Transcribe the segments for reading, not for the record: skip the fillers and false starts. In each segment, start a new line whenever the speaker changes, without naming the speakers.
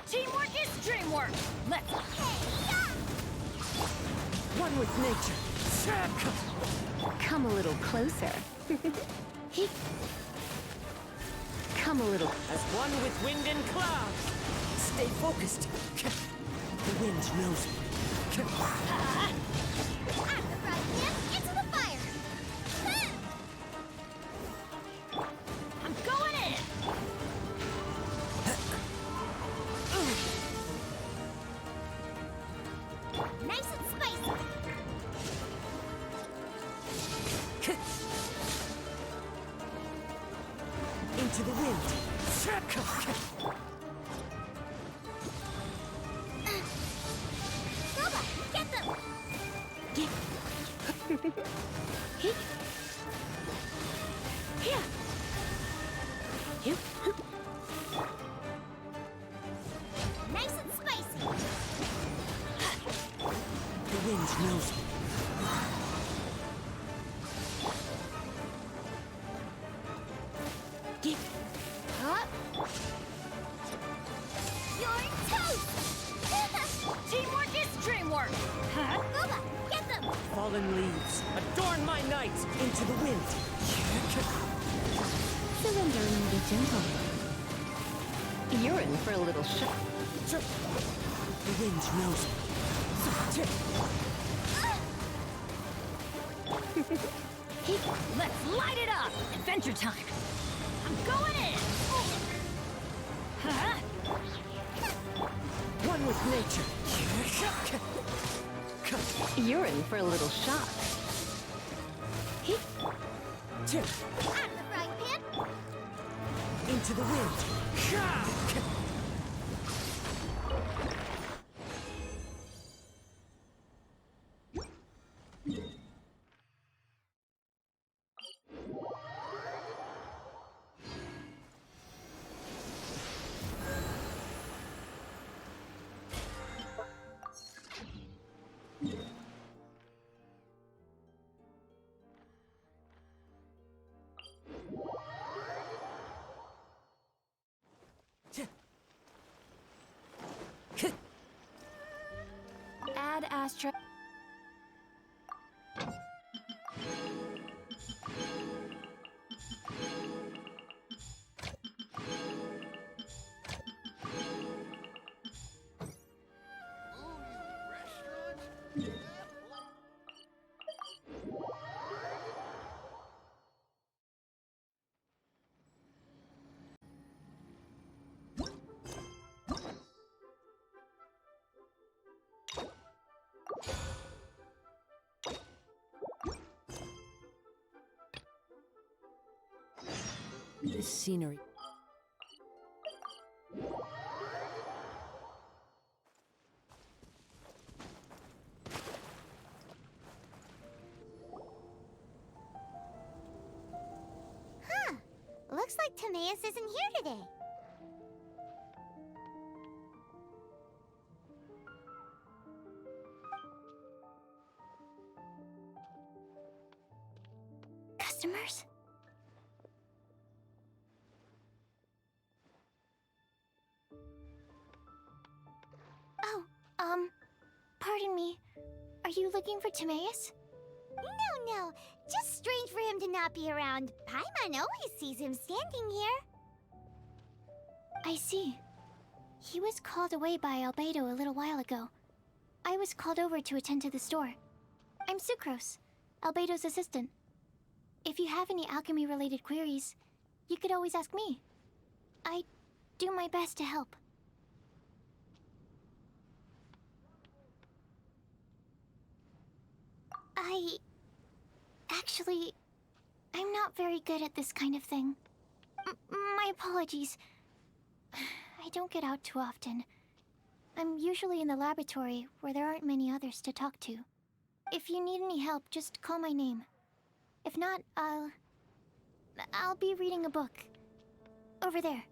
Teamwork is dreamwork! Let's...
One with nature.
Come a little closer. Come a little...
As one with wind and clouds. Stay focused. The wind knows me.
I'm the right hand into the fire! I'm going in! Nice and spicy!
Into the wind.
Robot, get them!
Here.
Nice and spicy!
The wind knows me.
Huh? You're toast! Teamwork is dreamwork! Huh? Robot, get them!
Fallen leaves. Adorn my night. Into the wind.
Surrender and be gentle. You're in for a little shock.
The wind knows me.
Let's light it up! Adventure time! I'm going in! Huh?
One with nature.
You're in for a little shock.
I'm the frying pan!
Into the wind.
Add astra...
This scenery.
Huh. Looks like Timaeus isn't here today. Customers? Oh, pardon me. Are you looking for Timaeus? No. Just strange for him to not be around. Paimon always sees him standing here. I see. He was called away by Albedo a little while ago. I was called over to attend to the store. I'm Sucrose, Albedo's assistant. If you have any alchemy-related queries, you could always ask me. I do my best to help. Actually, I'm not very good at this kind of thing. My apologies. I don't get out too often. I'm usually in the laboratory where there aren't many others to talk to. If you need any help, just call my name. If not, I'll be reading a book. Over there.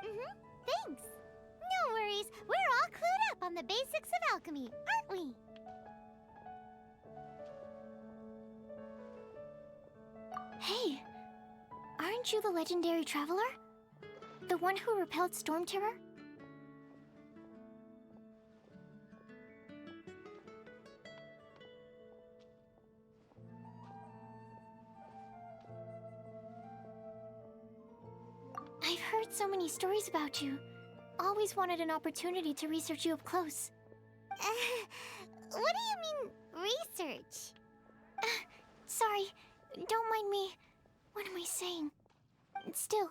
Thanks. No worries. We're all clued up on the basics of alchemy, aren't we? Hey, aren't you the legendary traveler? The one who repelled Storm Terror? I've heard so many stories about you. Always wanted an opportunity to research you up close. What do you mean, research? Sorry, don't mind me. What am I saying? Still,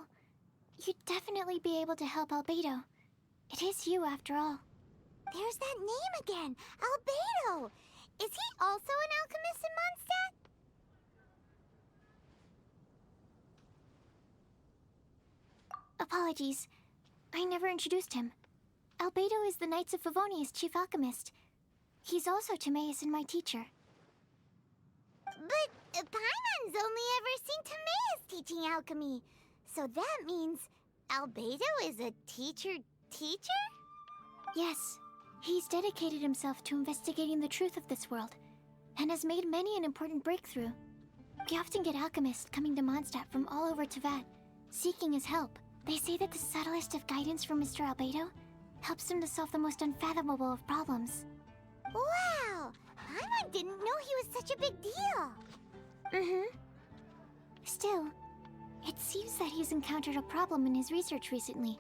you'd definitely be able to help Albedo. It is you, after all. There's that name again, Albedo! Is he also an alchemist in Mondstadt? Apologies. I never introduced him. Albedo is the Knights of Favonia's chief alchemist. He's also Timaeus and my teacher. But Paimon's only ever seen Timaeus teaching alchemy. So that means Albedo is a teacher? Yes. He's dedicated himself to investigating the truth of this world, and has made many an important breakthrough. We often get alchemists coming to Mondstadt from all over Teyvat, seeking his help. They say that the subtlest of guidance from Mr. Albedo helps them to solve the most unfathomable of problems. Wow! Paimon didn't know he was such a big deal! Still, it seems that he's encountered a problem in his research recently.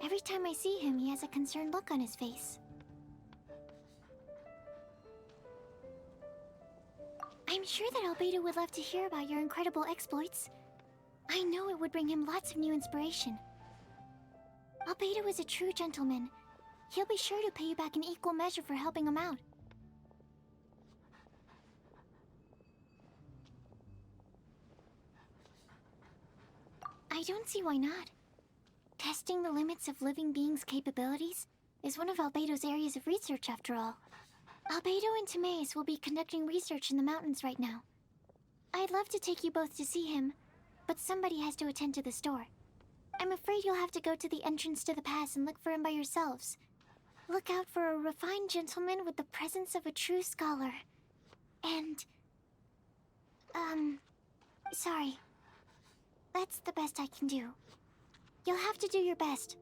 Every time I see him, he has a concerned look on his face. I'm sure that Albedo would love to hear about your incredible exploits. I know it would bring him lots of new inspiration. Albedo is a true gentleman. He'll be sure to pay you back in equal measure for helping him out. I don't see why not. Testing the limits of living beings' capabilities is one of Albedo's areas of research, after all. Albedo and Timaeus will be conducting research in the mountains right now. I'd love to take you both to see him, but somebody has to attend to the store. I'm afraid you'll have to go to the entrance to the pass and look for him by yourselves. Look out for a refined gentleman with the presence of a true scholar. And... sorry. That's the best I can do. You'll have to do your best.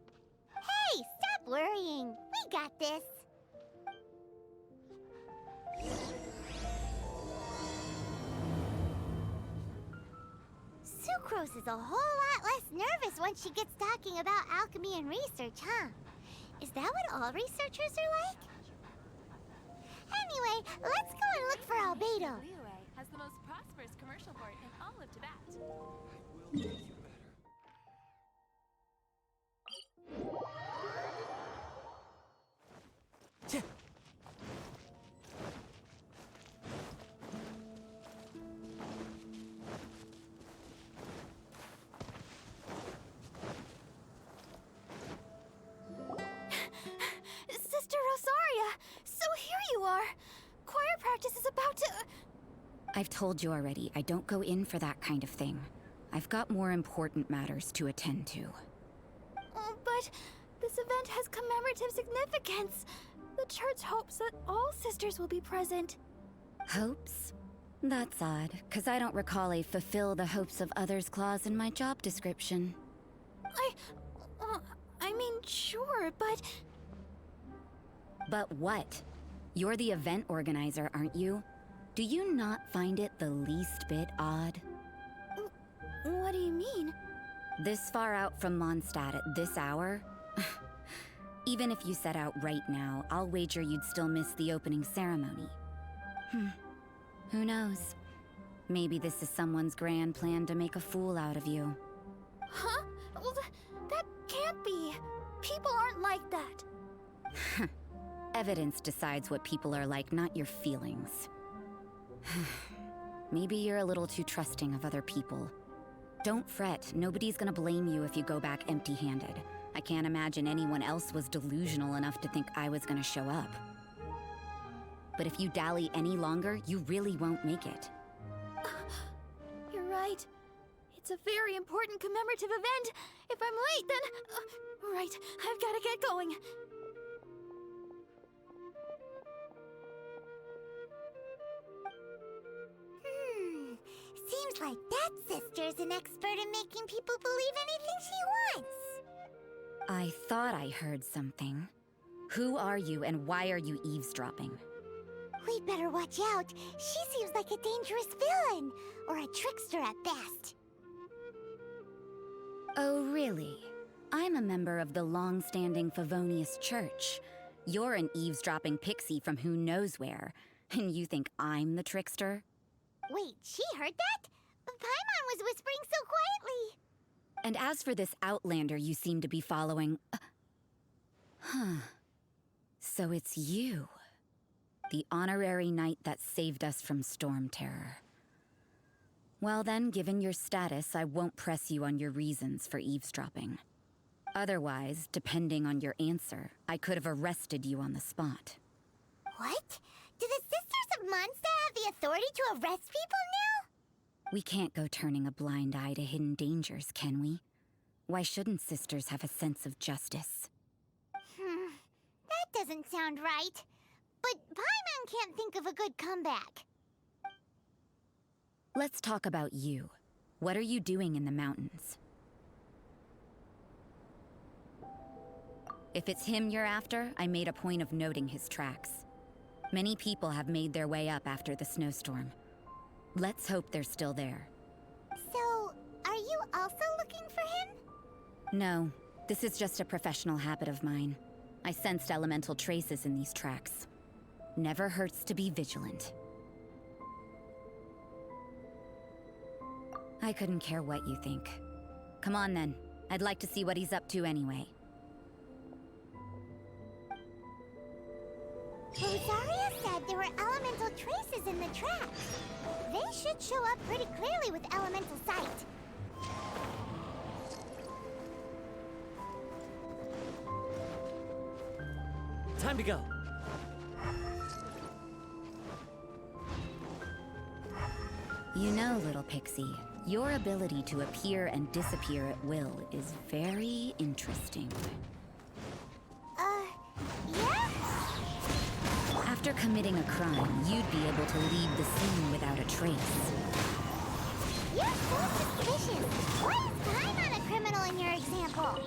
Hey, stop worrying. We got this. Sucrose is a whole lot less nervous once she gets talking about alchemy and research, huh? Is that what all researchers are like? Anyway, let's go and look for Albedo.
Has the most prosperous commercial port in all of Teyvat.
Sister Rosaria! So here you are! Choir practice is about to...
I've told you already, I don't go in for that kind of thing. I've got more important matters to attend to.
Oh, but this event has commemorative significance. The church hopes that all sisters will be present.
Hopes? That's odd, because I don't recall a fulfill the hopes of others clause in my job description.
I mean, sure, but...
But what? You're the event organizer, aren't you? Do you not find it the least bit odd?
What do you mean?
This far out from Mondstadt at this hour? Even if you set out right now, I'll wager you'd still miss the opening ceremony. Who knows? Maybe this is someone's grand plan to make a fool out of you.
Huh? Well, that can't be. People aren't like that.
Evidence decides what people are like, not your feelings. Maybe you're a little too trusting of other people. Don't fret, nobody's gonna blame you if you go back empty-handed. I can't imagine anyone else was delusional enough to think I was gonna show up. But if you dally any longer, you really won't make it.
You're right.
It's a very important commemorative event. If I'm late, then... right, I've gotta get going.
Seems like that sister's an expert in making people believe anything she wants.
I thought I heard something. Who are you and why are you eavesdropping?
We'd better watch out. She seems like a dangerous villain, or a trickster at best.
Oh, really? I'm a member of the long-standing Favonius Church. You're an eavesdropping pixie from who knows where, and you think I'm the trickster?
Wait, she heard that? Paimon was whispering so quietly.
And as for this outlander you seem to be following... So it's you. The honorary knight that saved us from storm terror. Well then, given your status, I won't press you on your reasons for eavesdropping. Otherwise, depending on your answer, I could have arrested you on the spot.
What? Do the Sisters of Mondstadt have the authority to arrest people now?
We can't go turning a blind eye to hidden dangers, can we? Why shouldn't sisters have a sense of justice?
That doesn't sound right. But Paimon can't think of a good comeback.
Let's talk about you. What are you doing in the mountains? If it's him you're after, I made a point of noting his tracks. Many people have made their way up after the snowstorm. Let's hope they're still there.
So, are you also looking for him?
No, this is just a professional habit of mine. I sensed elemental traces in these tracks. Never hurts to be vigilant. I couldn't care what you think. Come on then. I'd like to see what he's up to anyway.
Rosaria said there were elemental traces in the tracks. They should show up pretty clearly with elemental sight.
Time to go.
You know, little pixie, your ability to appear and disappear at will is very interesting.
Yeah?
After committing a crime, you'd be able to leave the scene without a trace.
You're so suspicious. Why is Paimon a criminal in your example?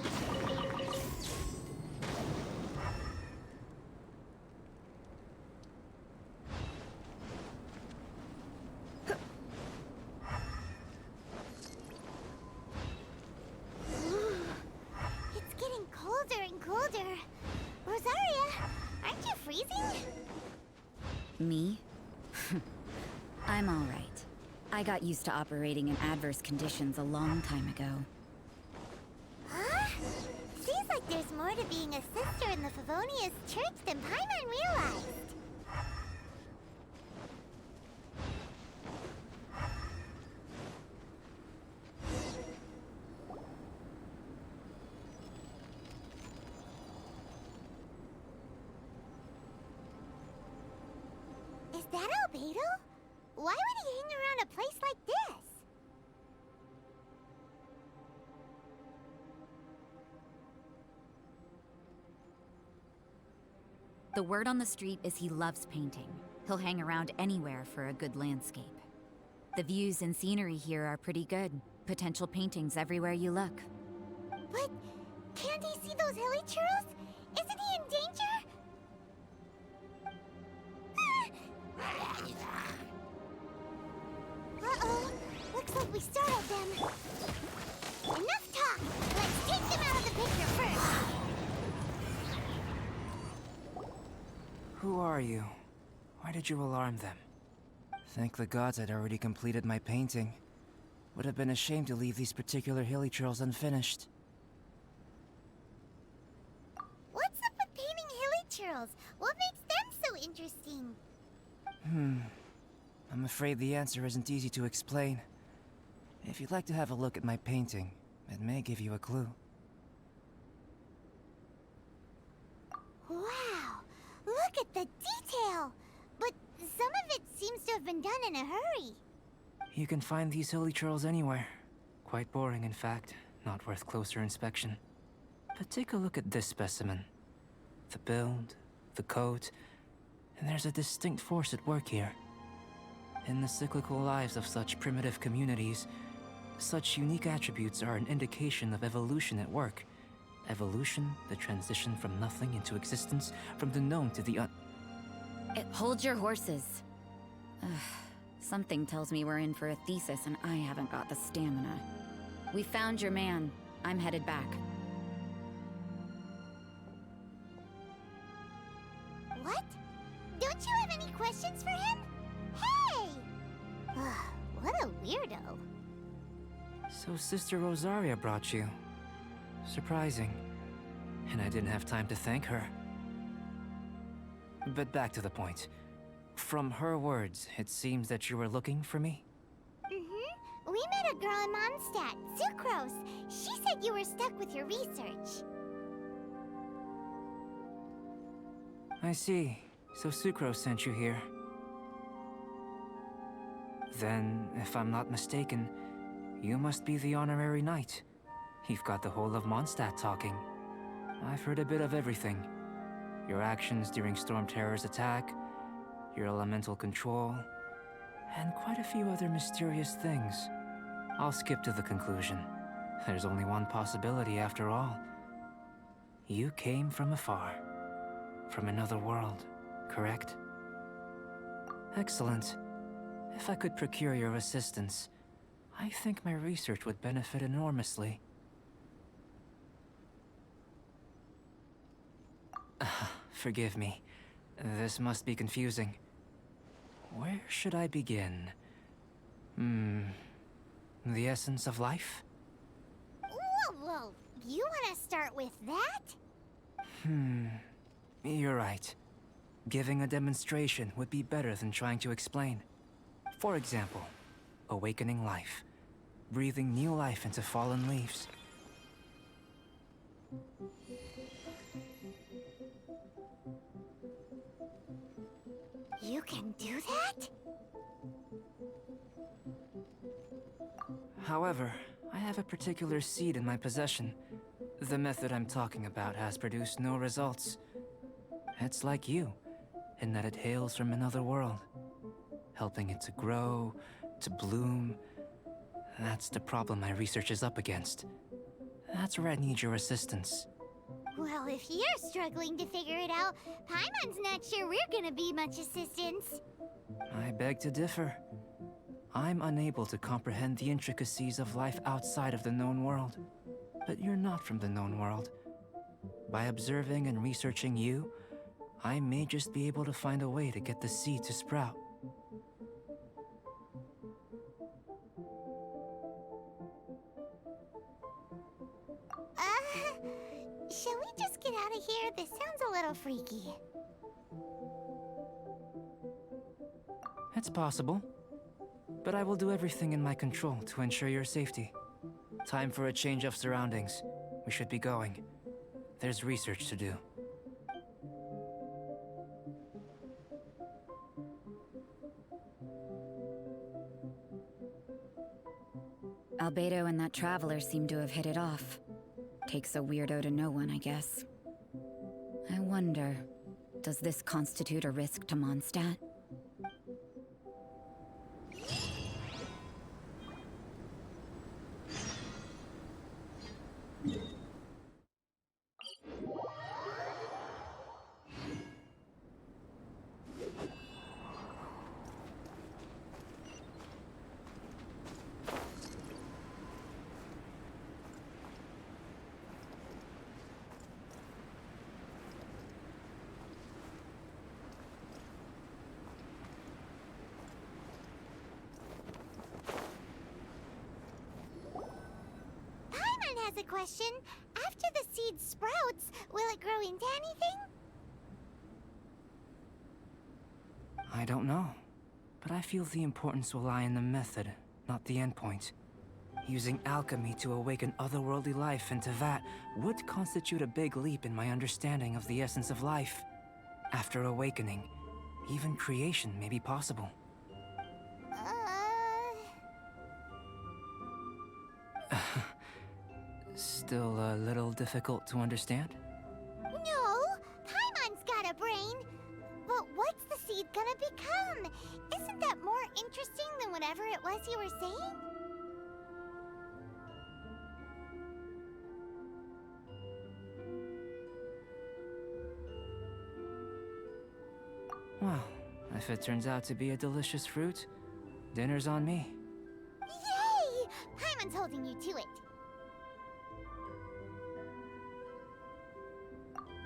It's getting colder and colder. Rosaria, aren't you freezing?
Me? I'm all right. I got used to operating in adverse conditions a long time ago.
Huh? Seems like there's more to being a sister in the Favonius Church than Paimon realized. Is that Albedo? Why would he hang around a place like this?
The word on the street is he loves painting. He'll hang around anywhere for a good landscape. The views and scenery here are pretty good. Potential paintings everywhere you look.
But can't he see those hilly churros? Isn't he in danger? Uh-oh. Looks like we startled them. Enough talk. Let's take them out of the picture first.
Who are you? Why did you alarm them? Thank the gods I'd already completed my painting. Would have been a shame to leave these particular hilly trails unfinished.
What's up with painting hilly churros? What makes them so interesting?
I'm afraid the answer isn't easy to explain. If you'd like to have a look at my painting, it may give you a clue.
Wow! Look at the detail! But some of it seems to have been done in a hurry.
You can find these hilly trails anywhere. Quite boring, in fact. Not worth closer inspection. But take a look at this specimen. The build, the coat, and there's a distinct force at work here. In the cyclical lives of such primitive communities, such unique attributes are an indication of evolution at work. Evolution, the transition from nothing into existence, from the known to the
Hold your horses. Ugh, something tells me we're in for a thesis and I haven't got the stamina. We found your man. I'm headed back.
What? Don't you have any questions for him? Hey! What a weirdo.
So Sister Rosaria brought you. Surprising. And I didn't have time to thank her. But back to the point. From her words, it seems that you were looking for me?
Mm-hmm. We met a girl in Mondstadt, Sucrose. She said you were stuck with your research.
I see. So Sucrose sent you here. Then, if I'm not mistaken, you must be the honorary knight. You've got the whole of Mondstadt talking. I've heard a bit of everything. Your actions during Storm Terror's attack, your elemental control, and quite a few other mysterious things. I'll skip to the conclusion. There's only one possibility after all. You came from afar. From another world, correct? Excellent. If I could procure your assistance, I think my research would benefit enormously. Forgive me. This must be confusing. Where should I begin? The essence of life?
Whoa. You want to start with that?
You're right. Giving a demonstration would be better than trying to explain. For example, awakening life. Breathing new life into fallen leaves.
You can do that?
However, I have a particular seed in my possession. The method I'm talking about has produced no results. It's like you, in that it hails from another world. Helping it to grow, to bloom. That's the problem my research is up against. That's where I need your assistance.
Well, if you're struggling to figure it out, Paimon's not sure we're gonna be much assistance.
I beg to differ. I'm unable to comprehend the intricacies of life outside of the known world. But you're not from the known world. By observing and researching you, I may just be able to find a way to get the seed to sprout.
Shall we just get out of here? This sounds a little freaky.
It's possible. But I will do everything in my control to ensure your safety. Time for a change of surroundings. We should be going. There's research to do.
Albedo and that traveler seem to have hit it off. Takes a weirdo to know one, I guess. I wonder, does this constitute a risk to Mondstadt?
Has a question. After the seed sprouts, will it grow into anything?
I don't know. But I feel the importance will lie in the method, not the endpoint. Using alchemy to awaken otherworldly life into Teyvat would constitute a big leap in my understanding of the essence of life. After awakening, even creation may be possible. Still a little difficult to understand?
No, Paimon's got a brain. But what's the seed gonna become? Isn't that more interesting than whatever it was you were saying?
Well, if it turns out to be a delicious fruit, dinner's on me.
Yay! Paimon's holding you to it.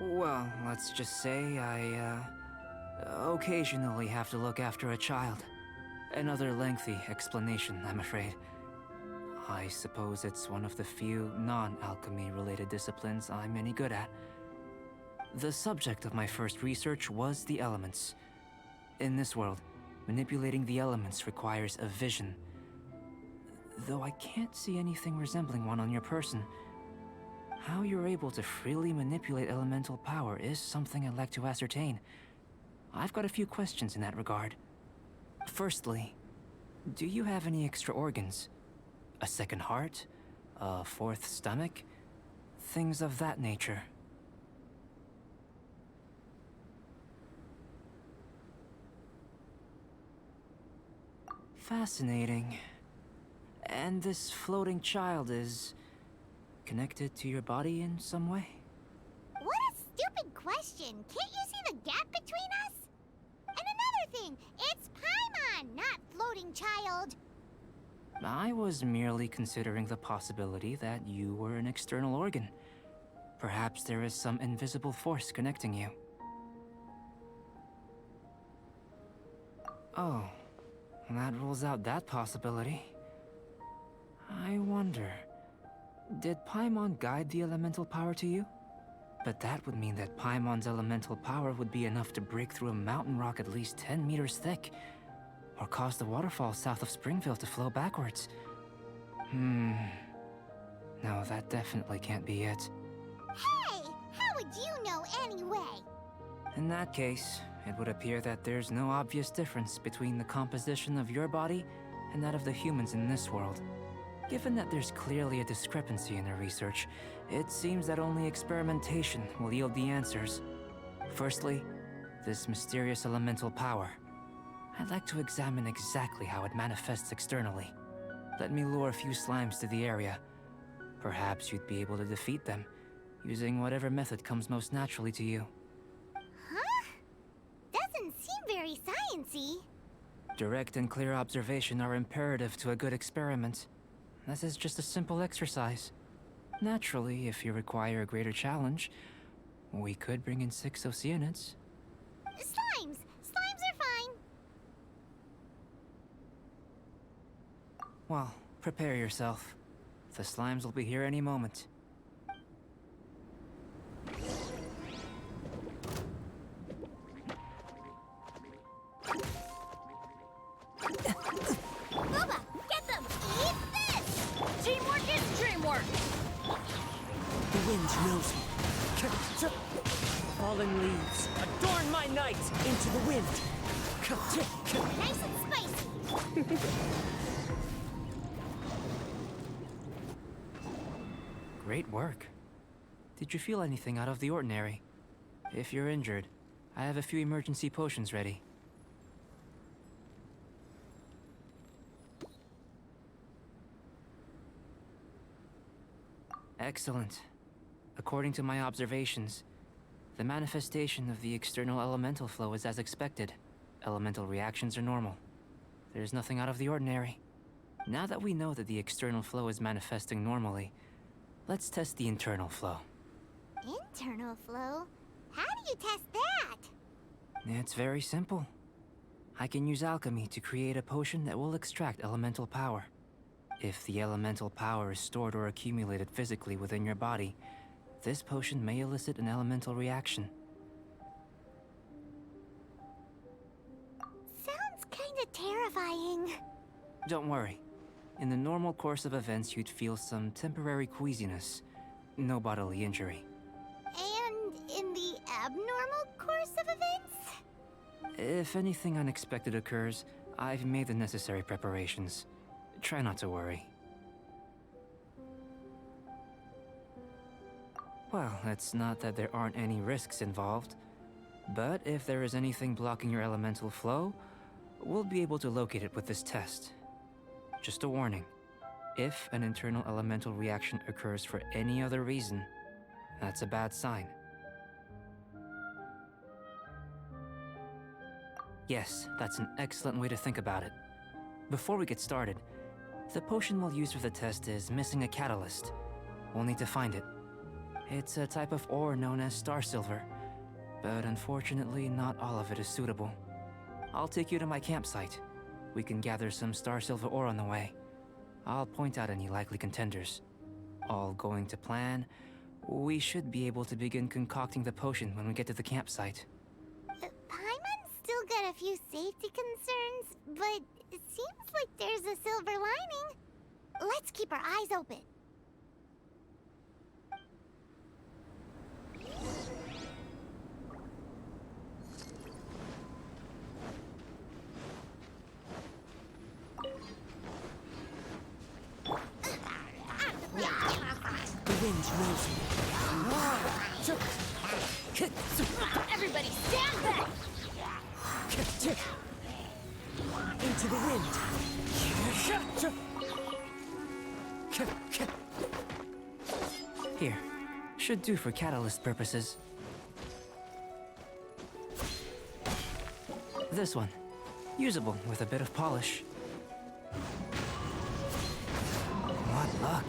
Well, let's just say I, occasionally have to look after a child. Another lengthy explanation, I'm afraid. I suppose it's one of the few non-alchemy related disciplines I'm any good at. The subject of my first research was the elements. In this world, manipulating the elements requires a vision. Though I can't see anything resembling one on your person, how you're able to freely manipulate elemental power is something I'd like to ascertain. I've got a few questions in that regard. Firstly, do you have any extra organs? A second heart? A fourth stomach? Things of that nature. Fascinating. And this floating child is connected to your body in some way?
What a stupid question! Can't you see the gap between us? And another thing, it's Paimon, not floating child.
I was merely considering the possibility that you were an external organ. Perhaps there is some invisible force connecting you. Oh, that rules out that possibility. I wonder, did Paimon guide the elemental power to you? But that would mean that Paimon's elemental power would be enough to break through a mountain rock at least 10 meters thick, or cause the waterfall south of Springfield to flow backwards. No, that definitely can't be it.
Hey, how would you know anyway?
In that case, it would appear that there's no obvious difference between the composition of your body and that of the humans in this world. Given that there's clearly a discrepancy in the research, it seems that only experimentation will yield the answers. Firstly, this mysterious elemental power. I'd like to examine exactly how it manifests externally. Let me lure a few slimes to the area. Perhaps you'd be able to defeat them, using whatever method comes most naturally to you.
Huh? Doesn't seem very sciencey.
Direct and clear observation are imperative to a good experiment. This is just a simple exercise. Naturally, if you require a greater challenge, we could bring in 6 Oceanids.
Slimes! Slimes are fine.
Well, prepare yourself. The slimes will be here any moment.
Booba, get them! Eat this!
Teamwork is dreamwork!
The wind knows me. Fallen leaves, adorn my night into the wind.
Nice and spicy.
Great work. Did you feel anything out of the ordinary? If you're injured, I have a few emergency potions ready. Excellent. According to my observations, the manifestation of the external elemental flow is as expected. Elemental reactions are normal. There's nothing out of the ordinary. Now that we know that the external flow is manifesting normally, let's test the internal flow.
Internal flow? How do you test that?
It's very simple. I can use alchemy to create a potion that will extract elemental power. If the elemental power is stored or accumulated physically within your body, this potion may elicit an elemental reaction.
Sounds kinda terrifying.
Don't worry. In the normal course of events, you'd feel some temporary queasiness. No bodily injury.
And in the abnormal course of events?
If anything unexpected occurs, I've made the necessary preparations. Try not to worry. Well, it's not that there aren't any risks involved, but if there is anything blocking your elemental flow, we'll be able to locate it with this test. Just a warning. If an internal elemental reaction occurs for any other reason, that's a bad sign. Yes, that's an excellent way to think about it. Before we get started, the potion we'll use for the test is missing a catalyst. We'll need to find it. It's a type of ore known as star silver, but unfortunately not all of it is suitable. I'll take you to my campsite. We can gather some star silver ore on the way. I'll point out any likely contenders. All going to plan, we should be able to begin concocting the potion when we get to the campsite.
Paimon's still got a few safety concerns, but it seems like there's a silver lining. Let's keep our eyes open.
The wind knows me.
Everybody stand back!
Into the wind.
Here, should do for catalyst purposes. This one, usable with a bit of polish. What luck.